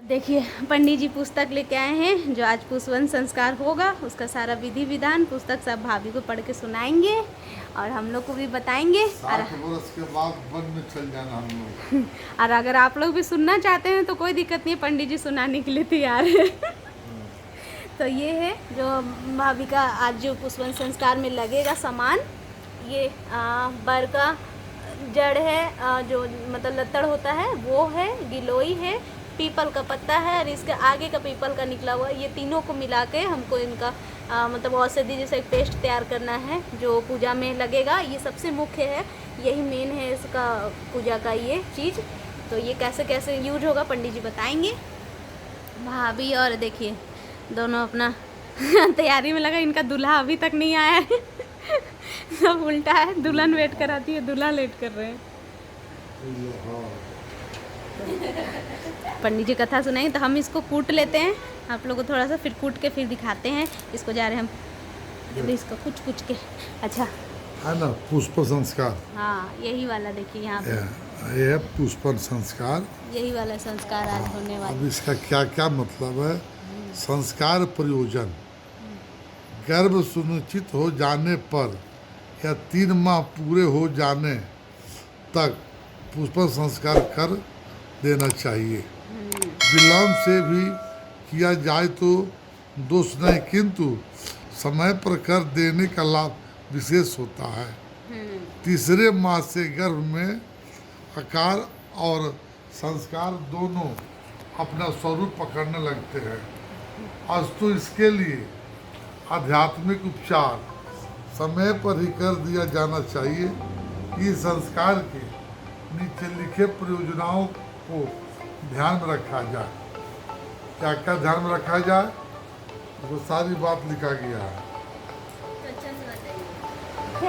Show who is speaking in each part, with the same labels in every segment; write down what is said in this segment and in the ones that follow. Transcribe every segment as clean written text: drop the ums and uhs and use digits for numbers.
Speaker 1: देखिए पंडित जी पुस्तक लेके आए हैं, जो आज पुष्पवन संस्कार होगा उसका सारा विधि विधान पुस्तक सब भाभी को पढ़ के सुनाएंगे और हम लोग को भी बताएंगे।
Speaker 2: 60 वर्ष के बाद वन में चल जाना हम लोग।
Speaker 1: और अगर आप लोग भी सुनना चाहते हैं तो कोई दिक्कत नहीं है, पंडित जी सुनाने के लिए तैयार है। तो ये है जो भाभी का आज जो पुष्पवन संस्कार में लगेगा सामान। ये बर का जड़ है, जो मतलब लत्तड़ होता है वो है, गिलोई है, पीपल का पत्ता है और इसके आगे का पीपल का निकला हुआ। ये तीनों को मिला के हमको इनका मतलब औषधि जैसा एक पेस्ट तैयार करना है जो पूजा में लगेगा। ये सबसे मुख्य है, यही मेन है इसका पूजा का ये चीज़। तो ये कैसे कैसे यूज होगा पंडित जी बताएंगे। भाभी और देखिए दोनों अपना तैयारी में लगा। इनका दूल्हा अभी तक नहीं आया है। सब उल्टा है, दुल्हन वेट कराती है, दूल्हा लेट कर रहे हैं। पंडित जी कथा सुनाएंगे तो हम इसको कूट लेते हैं, आप लोगों को थोड़ा सा फिर कूट के फिर दिखाते हैं। इसको जा रहे हैं हम अभी इसको कुछ के। अच्छा
Speaker 2: है ना पुष्प संस्कार।
Speaker 1: हाँ यही वाला देखिए यहाँ पे
Speaker 2: ये है पुष्पन संस्कार।
Speaker 1: यही वाला संस्कार आज होने
Speaker 2: अब
Speaker 1: वाला।
Speaker 2: इसका क्या क्या मतलब है। संस्कार प्रयोजन गर्भ सुनिश्चित हो जाने पर या 3 माह पूरे हो जाने तक पुष्पन संस्कार कर देना चाहिए। विलम्ब से भी किया जाए तो दोष नहीं, किंतु समय पर कर देने का लाभ विशेष होता है। तीसरे माह से गर्भ में आकार और संस्कार दोनों अपना स्वरूप पकड़ने लगते हैं। अस्तु इसके लिए आध्यात्मिक उपचार समय पर ही कर दिया जाना चाहिए। इस संस्कार के नीचे लिखे प्रयोजनों को ध्यान में रखा जाए। क्या क्या ध्यान में रखा जाए, वो सारी बात लिखा गया है।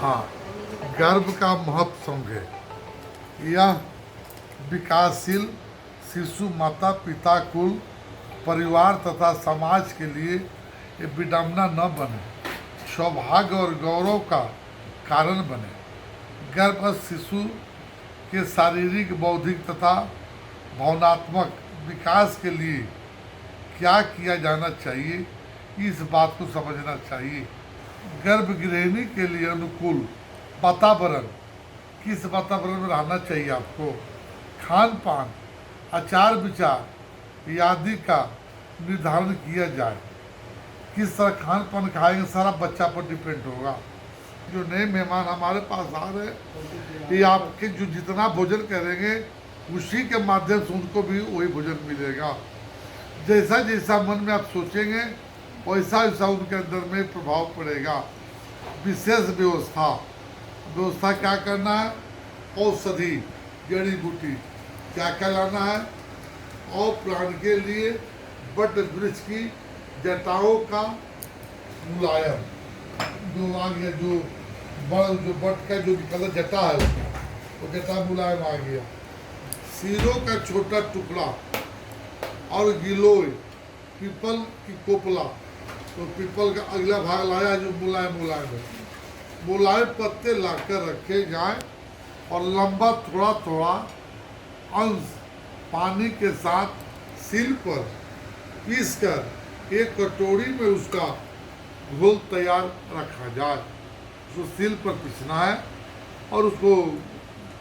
Speaker 2: हाँ, गर्भ का महत्व समझे। यह विकासशील शिशु माता पिता कुल परिवार तथा समाज के लिए ये विडंबना न बने, सौभाग्य और गौरव का कारण बने। गर्भस्थ शिशु के शारीरिक बौद्धिक तथा भावनात्मक विकास के लिए क्या किया जाना चाहिए, इस बात को समझना चाहिए। गर्भ गृहिणी के लिए अनुकूल वातावरण, किस वातावरण में रहना चाहिए आपको, खान पान, आचार विचार आदि का निर्धारण किया जाए। किस तरह खान पान खाएंगे सारा बच्चा पर डिपेंड होगा। जो नए मेहमान हमारे पास आ रहे हैं, ये आपके जो जितना भोजन करेंगे उसी के माध्यम से उनको भी वही भोजन मिलेगा। जैसा जैसा मन में आप सोचेंगे वैसा वैसा उनके अंदर में प्रभाव पड़ेगा। विशेष व्यवस्था क्या करना है, औषधि जड़ी बूटी क्या क्या लाना है, और प्राण के लिए बट वृक्ष की जटाओं का मुलायम जो आ गया, जो बट का जो निकला जटा है उसका, वो जटा मुलायम आ गया। सिरों का छोटा टुकड़ा और गिलोय पीपल की कोपला, तो पीपल का अगला भाग लाया जो मुलायम है। मुलायम पत्ते लाकर रखे जाए और लंबा थोड़ा थोड़ा अंश पानी के साथ सिल पर पीसकर एक कटोरी में उसका घोल तैयार रखा जाए। उसको सिल पर पीसना है और उसको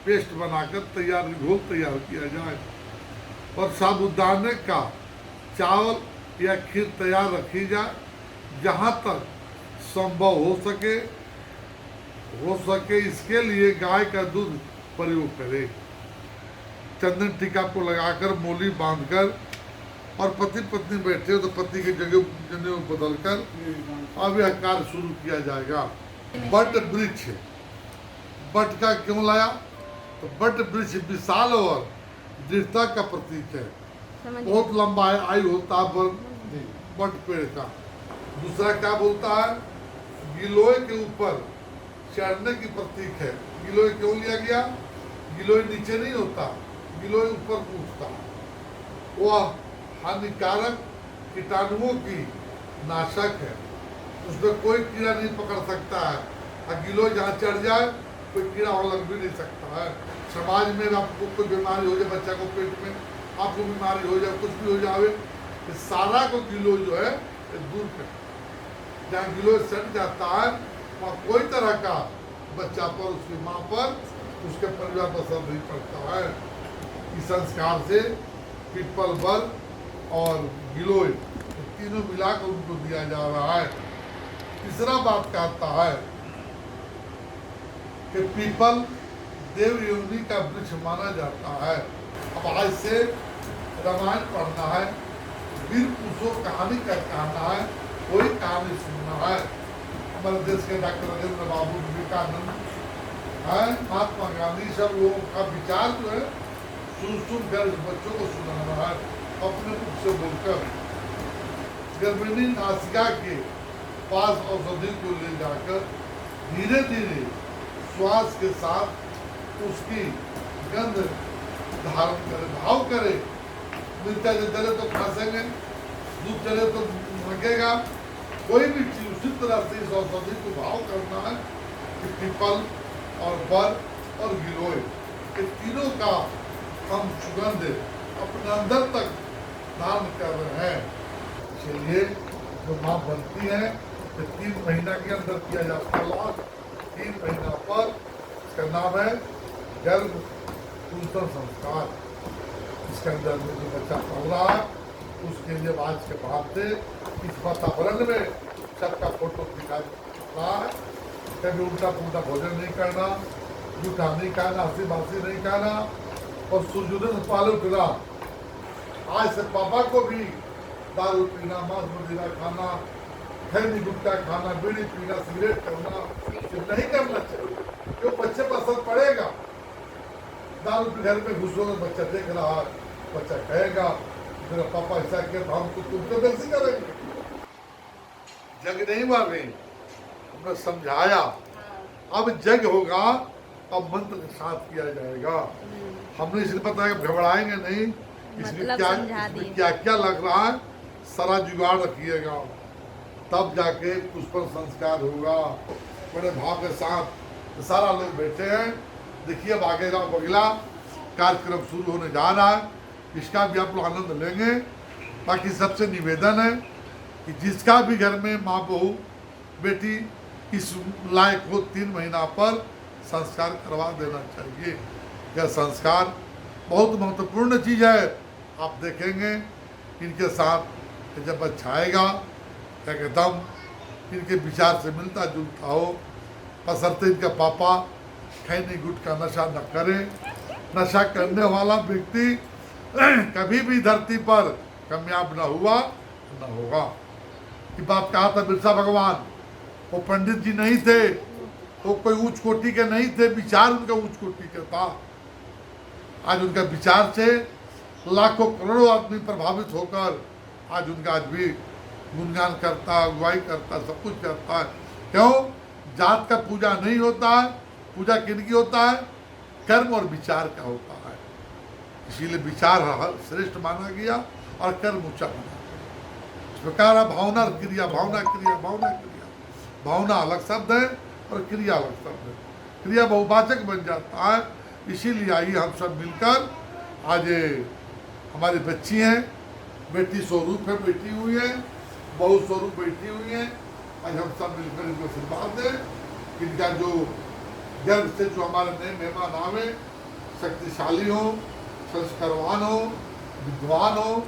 Speaker 2: पेस्ट बनाकर घोल तैयार किया जाए। और साबूदाने का चावल या खीर तैयार रखी जाए। जहाँ तक संभव हो सके इसके लिए गाय का दूध प्रयोग करें। चंदन टीका को लगाकर मोली बांधकर और पति पत्नी बैठे हो तो पति के जगह बदलकर अब यह कार्य शुरू किया जाएगा। बट वृक्ष, बट का क्यों लाया, तो बट वृक्ष विशाल और दृढ़ता का प्रतीक है। बहुत लंबा है, आयु होता है बट पेड़ का। दूसरा क्या बोलता है, गिलोय के ऊपर चढ़ने की प्रतीक है। गिलोय क्यों लिया गया, गिलोय नीचे नहीं होता, गिलोय ऊपर उठता। वह हानिकारक कीटाणुओं की नाशक है, उसमें कोई कीड़ा नहीं पकड़ सकता है। और गिलोय जहाँ चढ़ जाए कोई कीड़ा और लग भी नहीं सकता है। समाज में आपको कोई बीमारी हो जाए बच्चा को पेट में आपको बीमारी हो जाए, कुछ भी हो जावे, ये सारा को गिलोय जो है ये दूर कर। जहाँ गिलोय सट जाता है वहाँ कोई तरह का बच्चा पर, उसकी माँ पर, उसके परिवार पर असर नहीं पड़ता है। इस संस्कार से पीपल बर और गिलोय तीनों मिलाकर उनको दिया जा रहा है। तीसरा बात कहता है कि पीपल देव योनि का वृक्ष माना जाता है। अब आज से रामायण पढ़ना है, वीर पुरुषों कहानी का कहना है, कोई कहानी सुनना है। हमारे देश के डॉक्टर राजेंद्र बाबू, विवेकानंद है, महात्मा गांधी, सब लोगों का विचार जो है सुन कर बच्चों को सुनाना है अपने मुख से बोलकर। गर्भिणी नासिका के पास औषधि को ले जाकर धीरे धीरे श्वास के साथ उसकी गंध धारण करे, भाव करे। मिर्चा चले तो खांसेंगे, दूध चले तो लगेगा, कोई भी चीज उसी तरह से इस औषधि को भाव करना है कि पीपल और बर और गिलोय ये तीनों का हम सुगंध अपने अंदर तक धारण कर रहे हैं। इसलिए जो माँ बनती है तो 3 महीना के अंदर किया जाता है लॉन्च। 3 महीना पर इसका नाम है गर्भ कुंतल संस्कार। इसके अंदर में जो बच्चा पढ़ रहा है उसके लिए आज के बाद से इस वातावरण में सबका फोटो दिखा रहा है। कभी उल्टा पुल्टा भोजन नहीं करना, जूठा नहीं खाना, हंसी बासी नहीं खाना, और सूर्योदय से पहले उठना। आज से पापा को भी दारू पीना, मांस मदिरा खाना, खैनी गुटखा खाना, बीड़ी पीना, सिगरेट करना ये नहीं करना चाहिए, क्यों बच्चे पर असर पड़ेगा। दारू के घर में घुसोगे, बच्चा देख रहा है, बच्चा कहेगा मेरा पापा ऐसा किया तो हम तो तुमको कैसे करेंगे। जग नहीं मारे, हमने समझाया, अब जग होगा, अब मंत्र के साथ किया जाएगा। हमने इसलिए बताया कि घबराएंगे नहीं, इसमें क्या क्या लग रहा है सारा जुगाड़ रखिएगा, तब जाके पुष्पन संस्कार होगा। बड़े भाव के साथ सारा लोग बैठे हैं। देखिए अब आगे अगला कार्यक्रम शुरू होने जा रहा है, इसका भी आप लोग आनंद लेंगे। बाकी सबसे निवेदन है कि जिसका भी घर में माँ बहू बेटी इस लायक हो 3 महीना पर संस्कार करवा देना चाहिए। यह संस्कार बहुत महत्वपूर्ण चीज़ है। आप देखेंगे इनके साथ जब बच्चा आएगा एकदम इनके विचार से मिलता जुलता हो, बशर्ते इनका पापा खैनी गुटखा नशा न करे। नशा करने वाला व्यक्ति कभी भी धरती पर कामयाब न हुआ न होगा। ये बात कहा था बिरसा भगवान। वो पंडित जी नहीं थे, वो कोई उच्च कोटि के नहीं थे, विचार उनका उच्च कोटि का था। आज उनका विचार से लाखों करोड़ों आदमी प्रभावित होकर आज उनका आज भी गुणगान करता, अगुवाई करता, सब कुछ करता है। क्यों? जात का पूजा नहीं होता है, पूजा किनकी होता है? कर्म और विचार का होता है। इसीलिए विचार श्रेष्ठ माना गया और कर्म ऊंचा माना गया। इस प्रकार भावना क्रिया, भावना क्रिया, भावना क्रिया, भावना अलग शब्द है और क्रिया अलग शब्द है। क्रिया बहुवाचक बन जाता है। इसीलिए आइए हम सब मिलकर, आज हमारी बच्ची हैं, बेटी स्वरूप है, बैठी हुई है, बहू स्वरूप बैठी हुई है। आज हम सब मिलकर इनको आशीर्वाद दें। इनका जो गर्भ से जो हमारे नए मेहमान आवे, शक्तिशाली हो, संस्कारवान हो, विद्वान हो,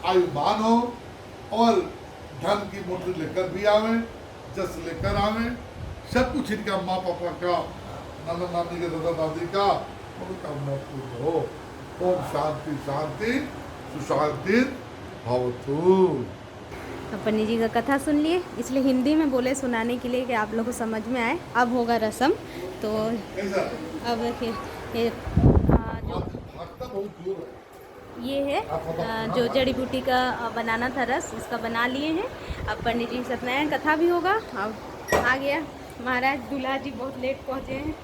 Speaker 2: आयुमान हो और धन की मोटर लेकर भी आवे, जस लेकर आवे। सब कुछ इनका माँ पापा का, नाना नानी के, दादा दादी का मनोकामना पूर्ण हो। ओम शांति शांति सुशांति भवतु।
Speaker 1: तो पंडित जी का कथा सुन लिए, इसलिए हिंदी में बोले सुनाने के लिए कि आप लोगों को समझ में आए। अब होगा रस्म। तो अब देखिए ये है जो जड़ी बूटी का बनाना था रस, इसका बना लिए हैं। अब पंडित जी सत्यनारायण कथा भी होगा। अब आ गया महाराज, दूल्हा जी बहुत लेट पहुँचे हैं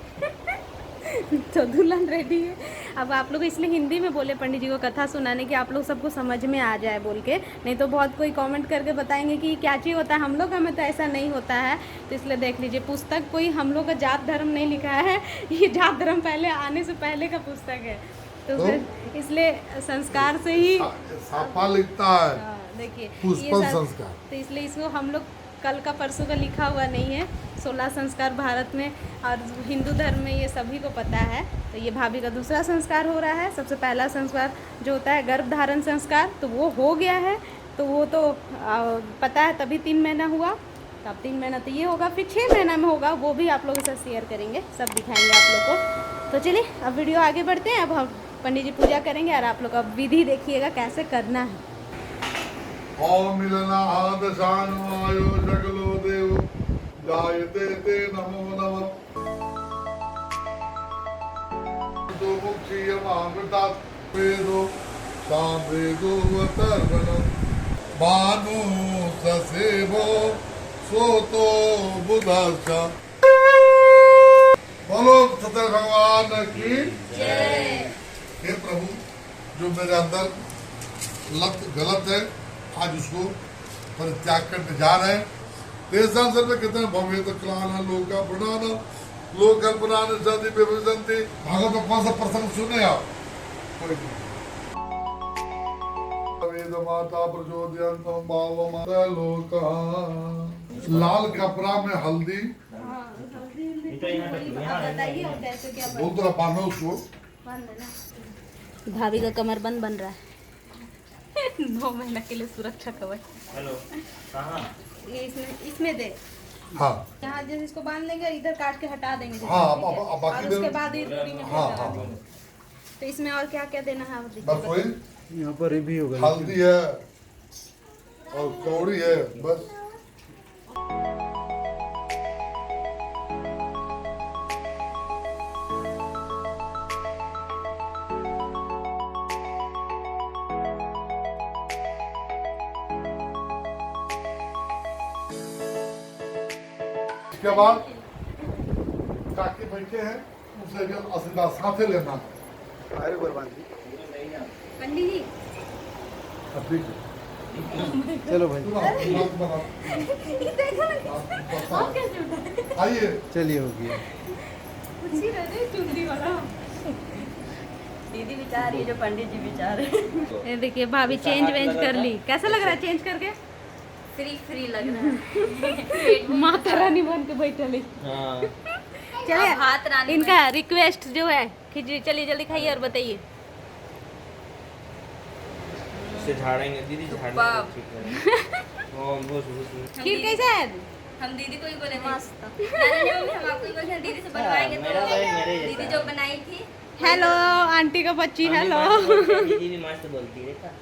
Speaker 1: तो दुल्हन रेडी है। अब आप लोग इसलिए हिंदी में बोले पंडित जी को कथा सुनाने की आप लोग सबको समझ में आ जाए बोल के, नहीं तो बहुत कोई कमेंट करके बताएंगे कि क्या चीज़ होता है। हम लोग हमें तो ऐसा नहीं होता है। तो इसलिए देख लीजिए, पुस्तक कोई हम लोग का जात धर्म नहीं लिखा है, ये जात धर्म पहले आने से पहले का पुस्तक है। तो फिर इसलिए संस्कार से ही
Speaker 2: साफा लिखता है
Speaker 1: हाँ, देखिए ये
Speaker 2: पुष्पन
Speaker 1: सब-
Speaker 2: संस्कार।
Speaker 1: तो इसलिए इसको हम लोग कल का परसों का लिखा हुआ नहीं है। 16 संस्कार भारत में और हिंदू धर्म में ये सभी को पता है। तो ये भाभी का दूसरा संस्कार हो रहा है। सबसे पहला संस्कार जो होता है गर्भ धारण संस्कार, तो वो हो गया है। तो वो तो पता है, तभी 3 महीना हुआ। तो अब 3 महीना तो ये होगा, फिर 6 महीना में होगा, वो भी आप लोगों के साथ शेयर करेंगे, सब दिखाएंगे आप लोग को। तो चलिए अब वीडियो आगे बढ़ते हैं। अब हम पंडित जी पूजा करेंगे और आप लोग का विधि देखिएगा कैसे करना है।
Speaker 2: ओम मिलनाद शानुवायो जगलो देव जायते ते नमो नमः तो मुक्षीयमामृता वेदो सामवेदो वतर्वणम् भानु ससेवो सोतो बुधाचा। बोलो सत्य भगवान की जय। हे प्रभु, जो मेरे अंदर लत गलत है आज उसको परित्याग करने जा रहे हैं। तेजान सर में कहते हैं भव्य तो क्लाना लोका प्रणाना लोक कल्पना सदी विभजंती। भागवत में कौन सा प्रसंग सुने आप? कोई नहीं। वेद माता प्रचोदयन्तम भाव माता लोका। लाल कपड़ा में हल्दी बोल तो बांधो उसको।
Speaker 1: भाभी का कमरबंद बन रहा है 9 महीना के लिए सुरक्षा कवच।
Speaker 3: हेलो कहाँ?
Speaker 1: ये इसमें दे।
Speaker 2: हाँ
Speaker 1: यहाँ जैसे इसको बांध लेंगे, इधर काट के हटा देंगे।
Speaker 2: हाँ,
Speaker 1: ठीक है?
Speaker 2: अब बाकी
Speaker 1: और उसके
Speaker 2: देना-
Speaker 1: बाद ये पूरी में
Speaker 2: हाँ
Speaker 1: लगा
Speaker 2: हाँ
Speaker 1: देंगे। तो इसमें और क्या क्या देना है आप देखिए,
Speaker 2: बस वही
Speaker 4: यहाँ पर ये भी होगा।
Speaker 2: हल्दी है और कौड़ी है बस। इसके बाद काकी बैठे हैं, उनसे भी आशीर्वाद साथे लेना।
Speaker 1: पंडित जी
Speaker 2: अब ठीक है।
Speaker 4: चलो भाई
Speaker 2: तुम बात बनाओ।
Speaker 1: ये देखो ना, और कैसे उठा है?
Speaker 2: आइए
Speaker 4: चलिए हो गया।
Speaker 1: उसी रहते चुंडी वाला।
Speaker 5: दीदी विचार ये जो पंडित जी विचार
Speaker 1: ये देखिए भाभी चेंज वेंज कर ली। कैसा लग रहा है चेंज करके?
Speaker 5: फ्री लग रहा है।
Speaker 1: माता रानी बन के बैठली।
Speaker 3: हाँ
Speaker 1: चलिए
Speaker 5: अब हाथ रानी
Speaker 1: इनका रिक्वेस्ट जो है खिचड़ी, चलिए जल्दी खाइए और बताइए।
Speaker 3: से झाड़ेंगे दीदी, झाड़ेंगे
Speaker 5: बाप।
Speaker 3: ठीक है। हाँ बहुत
Speaker 1: खीर कैसा है?
Speaker 5: हम दीदी को ही बोले मस्त। नहीं हम आपको ही बोले थे, दीदी से बनवाएंगे
Speaker 3: मेरा भाई मेरे
Speaker 5: तो
Speaker 3: जैसा।
Speaker 5: दीदी जो बनाई थी
Speaker 1: हेलो आंटी का बच्ची, हेलो।
Speaker 3: दीदी भी मस्त बोलती है देखा।